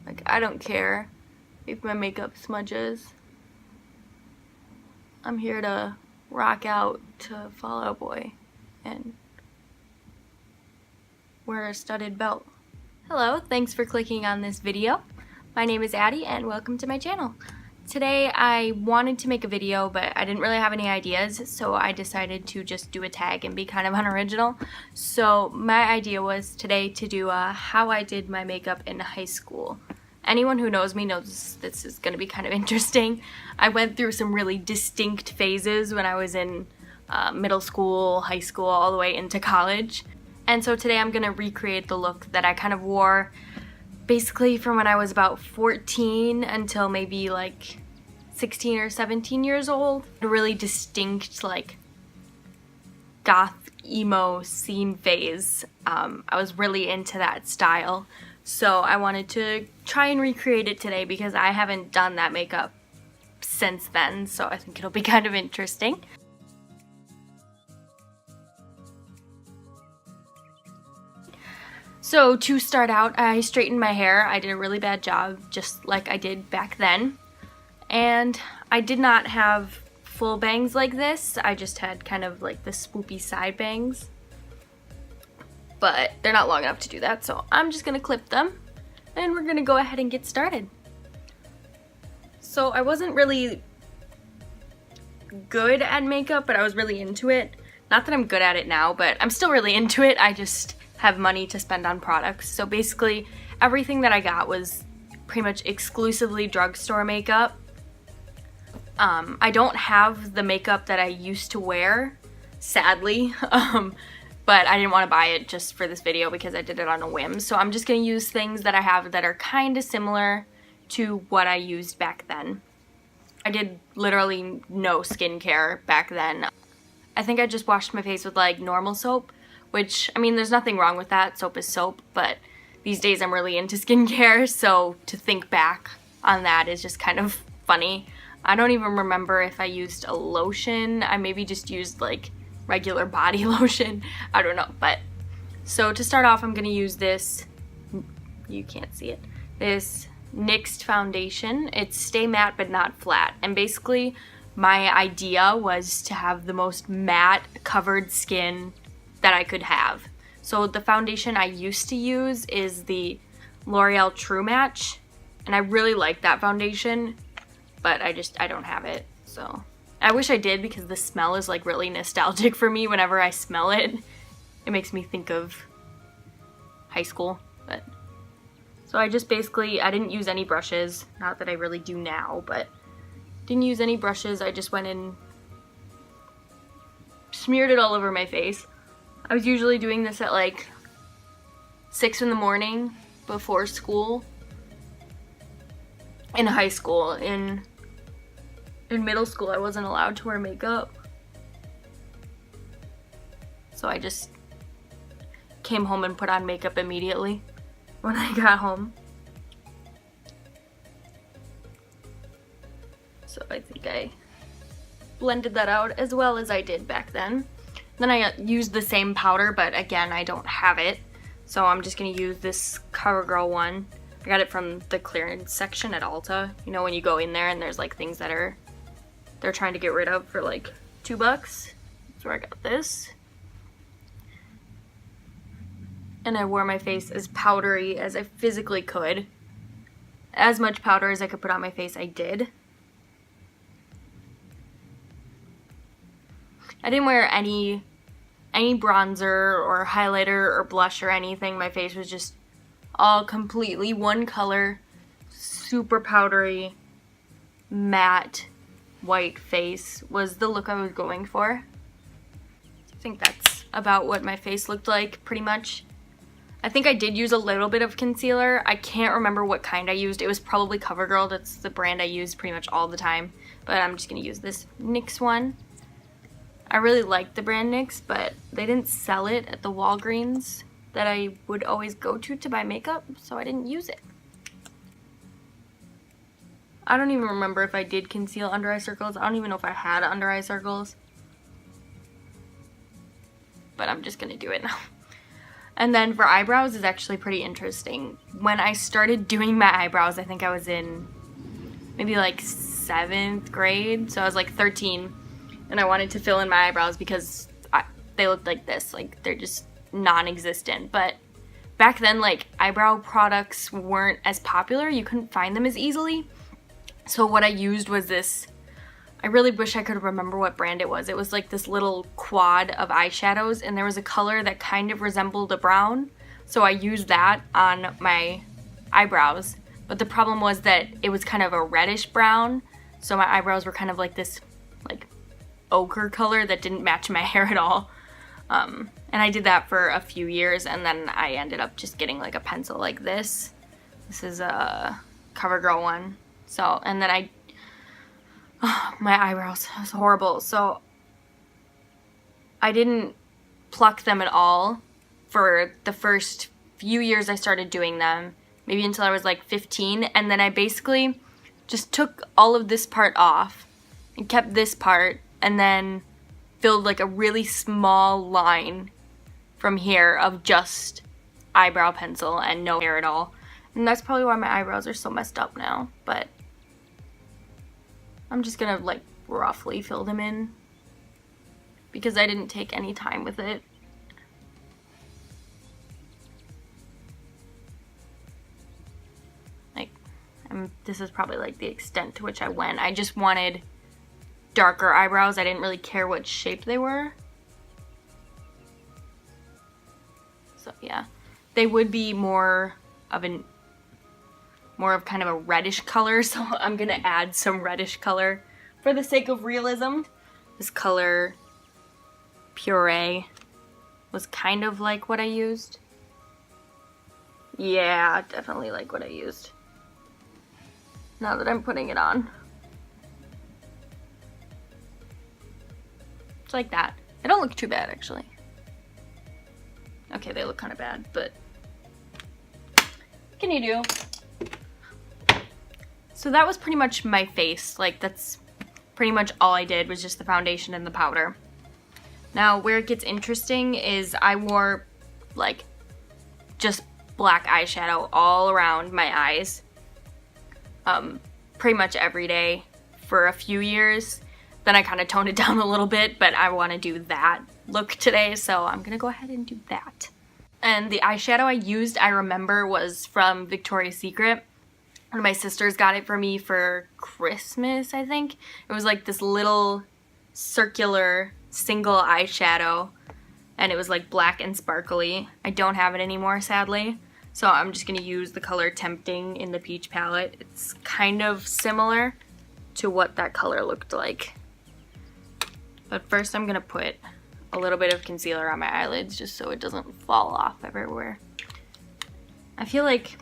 Like, I don't care if my makeup smudges. I'm here to rock out to Fall Out Boy and wear a studded belt. Hello, thanks for clicking on this video. My name is Addie and welcome to my channel. Today I wanted to make a video, but I didn't really have any ideas, so I decided to just do a tag and be kind of unoriginal. So my idea was today to do how I did my makeup in high school. Anyone who knows me knows this is going to be kind of interesting. I went through some really distinct phases when I was in middle school, high school, all the way into college. And so today I'm going to recreate the look that I kind of wore basically from when I was about 14 until maybe like 16 or 17 years old. A really distinct like goth emo scene phase. I was really into that style. So I wanted to try and recreate it today because I haven't done that makeup since then, so I think it'll be kind of interesting. So to start out, I straightened my hair. I did a really bad job, just like I did back then. And I did not have full bangs like this. I just had kind of like the swoopy side bangs. But they're not long enough to do that, so I'm just gonna clip them and we're gonna go ahead and get started. So I wasn't really good at makeup, but I was really into it. Not that I'm good at it now, but I'm still really into it. I just have money to spend on products. So basically everything that I got was pretty much exclusively drugstore makeup. I don't have the makeup that I used to wear, sadly. But I didn't want to buy it just for this video because I did it on a whim. So I'm just going to use things that I have that are kind of similar to what I used back then. I did literally no skincare back then. I think I just washed my face with like normal soap, which, I mean, there's nothing wrong with that. Soap is soap, but these days I'm really into skincare, so to think back on that is just kind of funny. I don't even remember if I used a lotion. I maybe just used like regular body lotion. I don't know, but so to start off I'm gonna use this, you can't see it, this NYX foundation. It's Stay Matte but Not Flat, and basically my idea was to have the most matte covered skin that I could have. So the foundation I used to use is the L'Oreal True Match, and I really like that foundation, but I don't have it, so I wish I did because the smell is like really nostalgic for me whenever I smell it. It makes me think of high school, but so I just basically, I didn't use any brushes, not that I really do now, but didn't use any brushes. I just went and smeared it all over my face. I was usually doing this at like 6 in the morning before school. In high school, in middle school, I wasn't allowed to wear makeup. So I just came home and put on makeup immediately when I got home. So I think I blended that out as well as I did back then. Then I used the same powder, but again, I don't have it. So I'm just gonna use this CoverGirl one. I got it from the clearance section at Ulta. You know, when you go in there and there's like things that they're trying to get rid of for like $2. That's where I got this. And I wore my face as powdery as I physically could. As much powder as I could put on my face, I did. I didn't wear any bronzer or highlighter or blush or anything. My face was just all completely one color, super powdery, matte, white face was the look I was going for. I think that's about what my face looked like, pretty much. I think I did use a little bit of concealer. I can't remember what kind I used. It was probably CoverGirl. That's the brand I use pretty much all the time. But I'm just gonna use this NYX one. I really like the brand NYX, but they didn't sell it at the Walgreens that I would always go to buy makeup, so I didn't use it. I don't even remember if I did conceal under eye circles. I don't even know if I had under eye circles. But I'm just gonna do it now. And then for eyebrows is actually pretty interesting. When I started doing my eyebrows, I think I was in maybe like 7th grade. So I was like 13 and I wanted to fill in my eyebrows because they looked like this. Like they're just non-existent. But back then, like eyebrow products weren't as popular. You couldn't find them as easily. So what I used was this, I really wish I could remember what brand it was. It was like this little quad of eyeshadows and there was a color that kind of resembled a brown. So I used that on my eyebrows. But the problem was that it was kind of a reddish brown. So my eyebrows were kind of like this like ochre color that didn't match my hair at all. And I did that for a few years and then I ended up just getting like a pencil like this. This is a CoverGirl one. So, and then my eyebrows was horrible. So I didn't pluck them at all for the first few years I started doing them, maybe until I was like 15. And then I basically just took all of this part off and kept this part and then filled like a really small line from here of just eyebrow pencil and no hair at all. And that's probably why my eyebrows are so messed up now, but I'm just gonna like roughly fill them in because I didn't take any time with it. Like, this is probably like the extent to which I went. I just wanted darker eyebrows. I didn't really care what shape they were. So yeah, they would be more of kind of a reddish color, so I'm gonna add some reddish color for the sake of realism. This color, Puree, was kind of like what I used. Yeah, definitely like what I used. Now that I'm putting it on. It's like that. They don't look too bad, actually. Okay, they look kind of bad, but what can you do? So that was pretty much my face. Like, that's pretty much all I did was just the foundation and the powder. Now, where it gets interesting is I wore, like, just black eyeshadow all around my eyes pretty much every day for a few years. Then I kind of toned it down a little bit, but I want to do that look today, so I'm gonna go ahead and do that. And the eyeshadow I used, I remember, was from Victoria's Secret. One of my sisters got it for me for Christmas, I think. It was like this little circular single eyeshadow, and it was like black and sparkly. I don't have it anymore, sadly, so I'm just gonna use the color Tempting in the Peach palette. It's kind of similar to what that color looked like. But first I'm gonna put a little bit of concealer on my eyelids just so it doesn't fall off everywhere. I feel like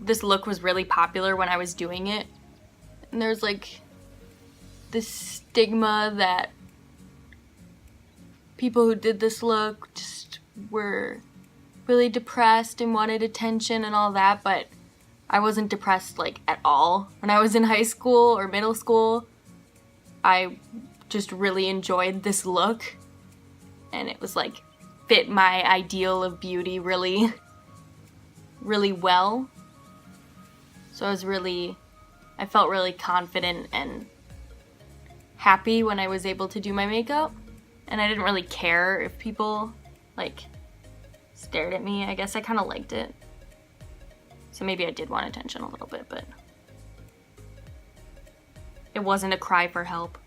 this look was really popular when I was doing it, and there's like this stigma that people who did this look just were really depressed and wanted attention and all that, but I wasn't depressed like at all. When I was in high school or middle school, I just really enjoyed this look, and it was like fit my ideal of beauty really well. So I felt really confident and happy when I was able to do my makeup, and I didn't really care if people like stared at me. I guess I kind of liked it. So maybe I did want attention a little bit, but it wasn't a cry for help.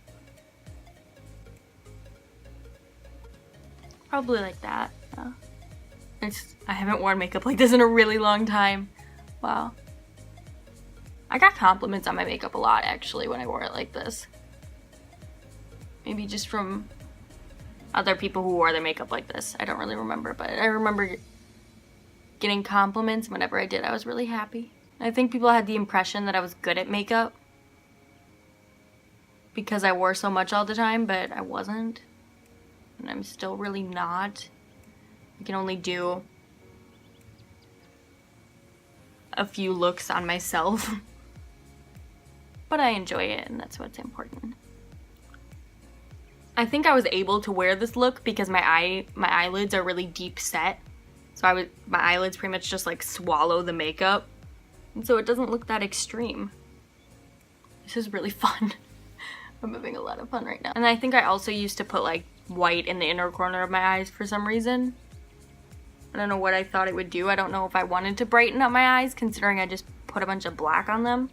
Probably like that. I haven't worn makeup like this in a really long time. Wow. I got compliments on my makeup a lot, actually, when I wore it like this. Maybe just from other people who wore their makeup like this. I don't really remember, but I remember getting compliments. Whenever I did, I was really happy. I think people had the impression that I was good at makeup because I wore so much all the time, but I wasn't. And I'm still really not. I can only do a few looks on myself. But I enjoy it, and that's what's important. I think I was able to wear this look because my eyelids are really deep set. So my eyelids pretty much just like swallow the makeup. And so it doesn't look that extreme. This is really fun. I'm having a lot of fun right now. And I think I also used to put like white in the inner corner of my eyes for some reason. I don't know what I thought it would do. I don't know if I wanted to brighten up my eyes considering I just put a bunch of black on them.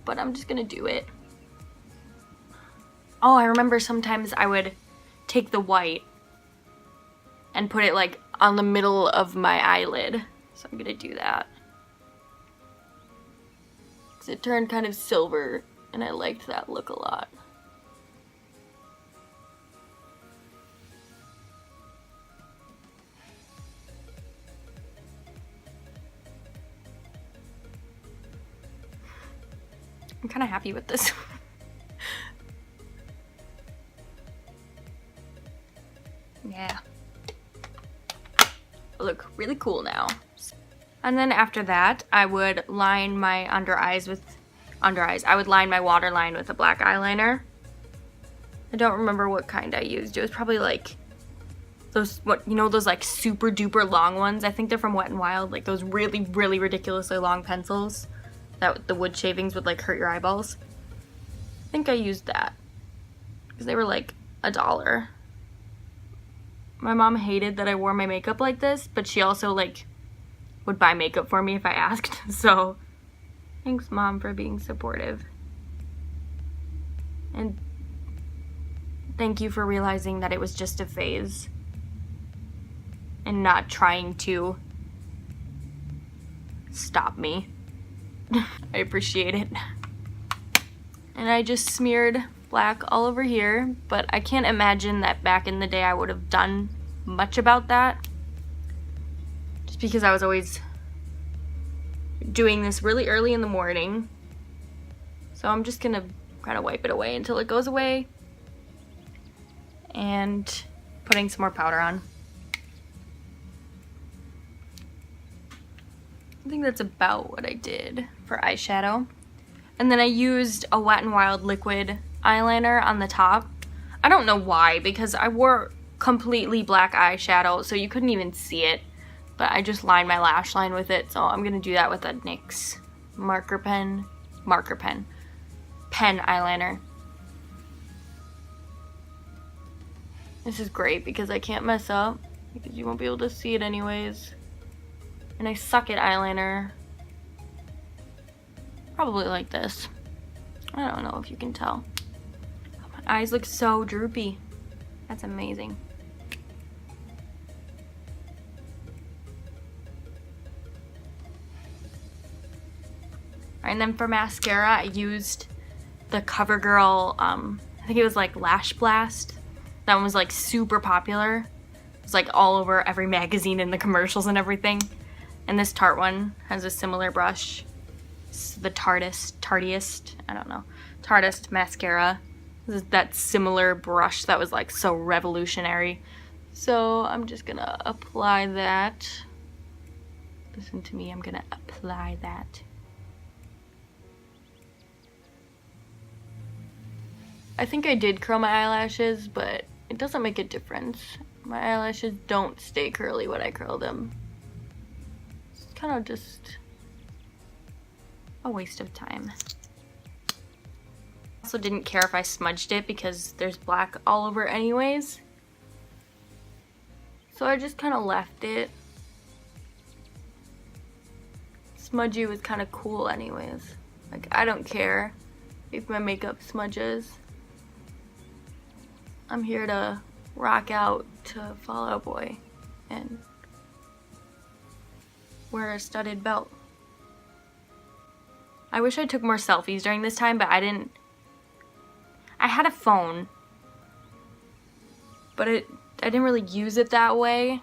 But I'm just gonna do it. Oh, I remember sometimes I would take the white and put it like on the middle of my eyelid. So I'm gonna do that. Because it turned kind of silver and I liked that look a lot. I'm kind of happy with this. Yeah. I look really cool now. And then after that, I would line my I would line my waterline with a black eyeliner. I don't remember what kind I used. It was probably like those, those like super duper long ones. I think they're from Wet n Wild, like those really, really ridiculously long pencils that the wood shavings would like hurt your eyeballs. I think I used that because they were like $1. My mom hated that I wore my makeup like this, but she also like would buy makeup for me if I asked. So thanks, Mom, for being supportive. And thank you for realizing that it was just a phase and not trying to stop me. I appreciate it. And I just smeared black all over here, but I can't imagine that back in the day I would have done much about that. Just because I was always doing this really early in the morning. So I'm just gonna kind of wipe it away until it goes away. And putting some more powder on. I think that's about what I did for eyeshadow. And then I used a Wet n Wild liquid eyeliner on the top. I don't know why, because I wore completely black eyeshadow, so you couldn't even see it. But I just lined my lash line with it, so I'm gonna do that with a NYX pen eyeliner. This is great because I can't mess up, because you won't be able to see it anyways. And I suck at eyeliner. Probably like this. I don't know if you can tell. My eyes look so droopy. That's amazing. Alright, and then for mascara, I used the CoverGirl, I think it was like Lash Blast. That one was like super popular. It was like all over every magazine and the commercials and everything. And this Tarte one has a similar brush. It's the Tarteist mascara. This is that similar brush that was like so revolutionary. So I'm just gonna apply that. Listen to me, I'm gonna apply that. I think I did curl my eyelashes, but it doesn't make a difference. My eyelashes don't stay curly when I curl them. It's kind of just a waste of time. Also didn't care if I smudged it because there's black all over anyways. So I just kind of left it. Smudgy was kind of cool anyways. Like, I don't care if my makeup smudges. I'm here to rock out to Fall Out Boy and wear a studded belt. I wish I took more selfies during this time, but I didn't. I had a phone, but I didn't really use it that way.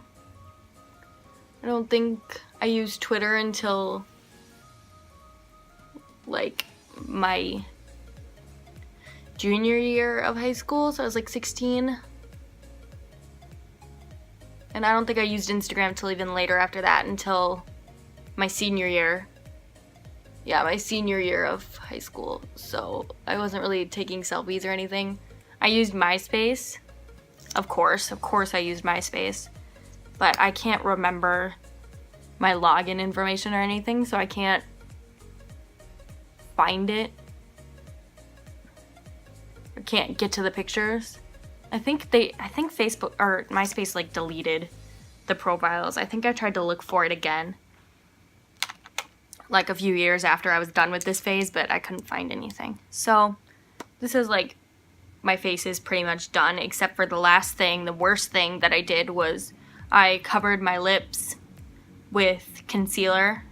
I don't think I used Twitter until like my junior year of high school, so I was like 16. And I don't think I used Instagram till even later after that, until my senior year. Yeah, my senior year of high school, so I wasn't really taking selfies or anything. I used MySpace. Of course I used MySpace. But I can't remember my login information or anything, so I can't find it. I can't get to the pictures. I think Facebook or MySpace like deleted the profiles. I think I tried to look for it again, like a few years after I was done with this phase, but I couldn't find anything. So this is like, my face is pretty much done, except for the last thing, the worst thing that I did was I covered my lips with concealer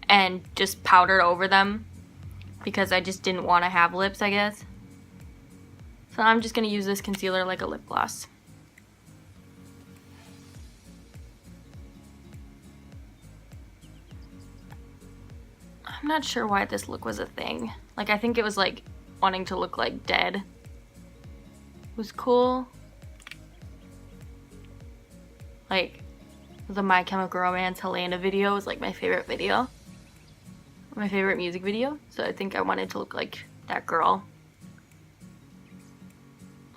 and just powdered over them because I just didn't want to have lips, I guess. So I'm just going to use this concealer like a lip gloss. I'm not sure why this look was a thing. Like, I think it was like wanting to look like dead. It was cool. Like, the My Chemical Romance Helena video was like my favorite video. My favorite music video. So I think I wanted to look like that girl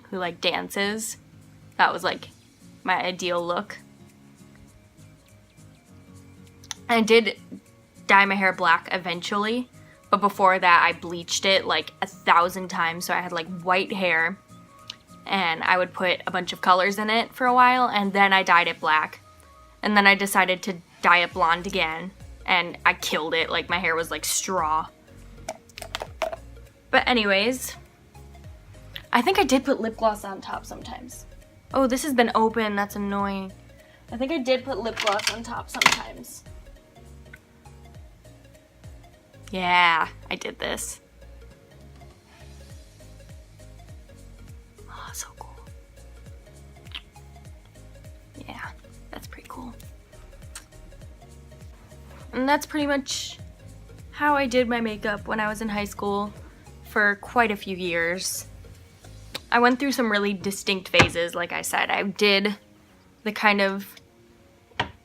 who like dances. That was like my ideal look. I did dye my hair black eventually, but before that I bleached it like 1,000 times, so I had like white hair, and I would put a bunch of colors in it for a while, and then I dyed it black, and then I decided to dye it blonde again, and I killed it. Like, my hair was like straw. But anyways, I think I did put lip gloss on top sometimes. Oh, this has been open, that's annoying. I think I did put lip gloss on top sometimes. Yeah, I did this. Oh, so cool. Yeah, that's pretty cool. And that's pretty much how I did my makeup when I was in high school for quite a few years. I went through some really distinct phases, like I said. I did the kind of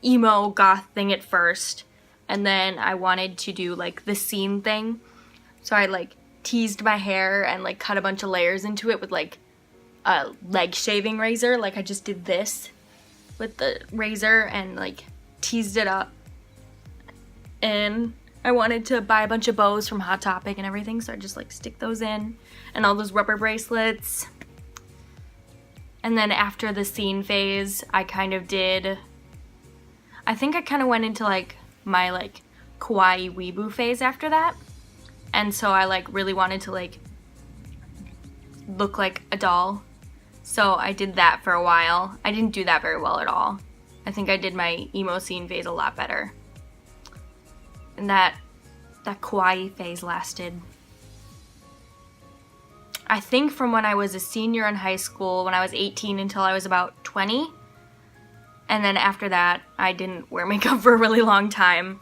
emo goth thing at first, and then I wanted to do like the scene thing. So I like teased my hair and like cut a bunch of layers into it with like a leg shaving razor. Like, I just did this with the razor and like teased it up. And I wanted to buy a bunch of bows from Hot Topic and everything, so I just like stick those in, and all those rubber bracelets. And then after the scene phase, I kind of did, I think I kind of went into like my like kawaii weeaboo phase after that. And so I like really wanted to like look like a doll. So I did that for a while. I didn't do that very well at all. I think I did my emo scene phase a lot better. And that kawaii phase lasted, I think, from when I was a senior in high school, when I was 18, until I was about 20. And then after that, I didn't wear makeup for a really long time.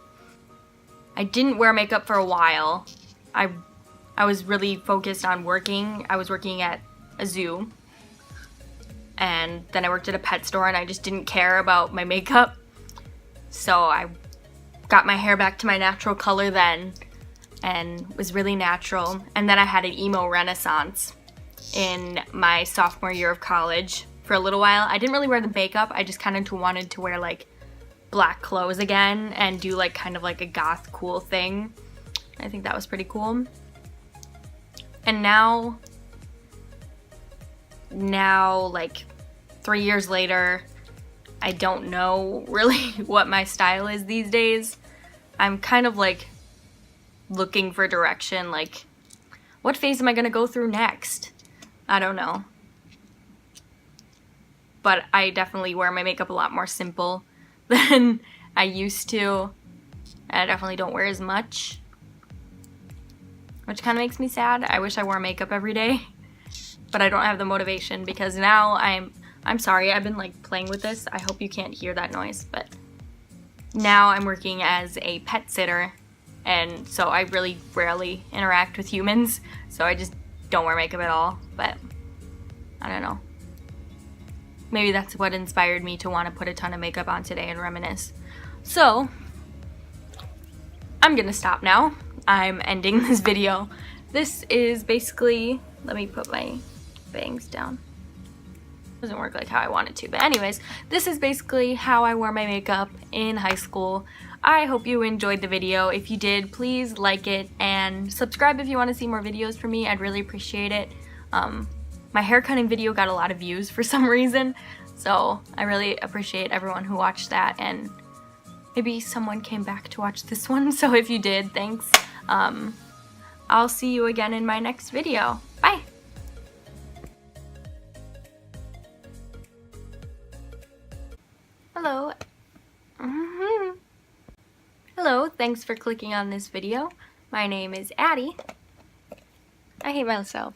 I didn't wear makeup for a while. I was really focused on working. I was working at a zoo. And then I worked at a pet store, and I just didn't care about my makeup. So I got my hair back to my natural color then, and was really natural. And then I had an Emo Renaissance in my sophomore year of college for a little while. I didn't really wear the makeup. I just kind of wanted to wear like black clothes again and do like kind of like a goth cool thing. I think that was pretty cool. And now like 3 years later, I don't know really what my style is these days. I'm kind of like looking for direction, like what phase am I gonna go through next? I don't know. But I definitely wear my makeup a lot more simple than I used to. And I definitely don't wear as much, which kind of makes me sad. I wish I wore makeup every day, but I don't have the motivation because now I'm sorry, I've been like playing with this. I hope you can't hear that noise, but now I'm working as a pet sitter, and so I really rarely interact with humans, so I just don't wear makeup at all. But I don't know. Maybe that's what inspired me to want to put a ton of makeup on today and reminisce. So I'm gonna stop now. I'm ending this video. This is basically, let me put my bangs down. Doesn't work like how I want it to, but anyways, this is basically how I wore my makeup in high school. I hope you enjoyed the video. If you did, please like it and subscribe if you want to see more videos from me. I'd really appreciate it. My hair cutting video got a lot of views for some reason, so I really appreciate everyone who watched that, and maybe someone came back to watch this one, so if you did, thanks. I'll see you again in my next video. Bye! Hello. Hello, thanks for clicking on this video. My name is Addie. I hate myself.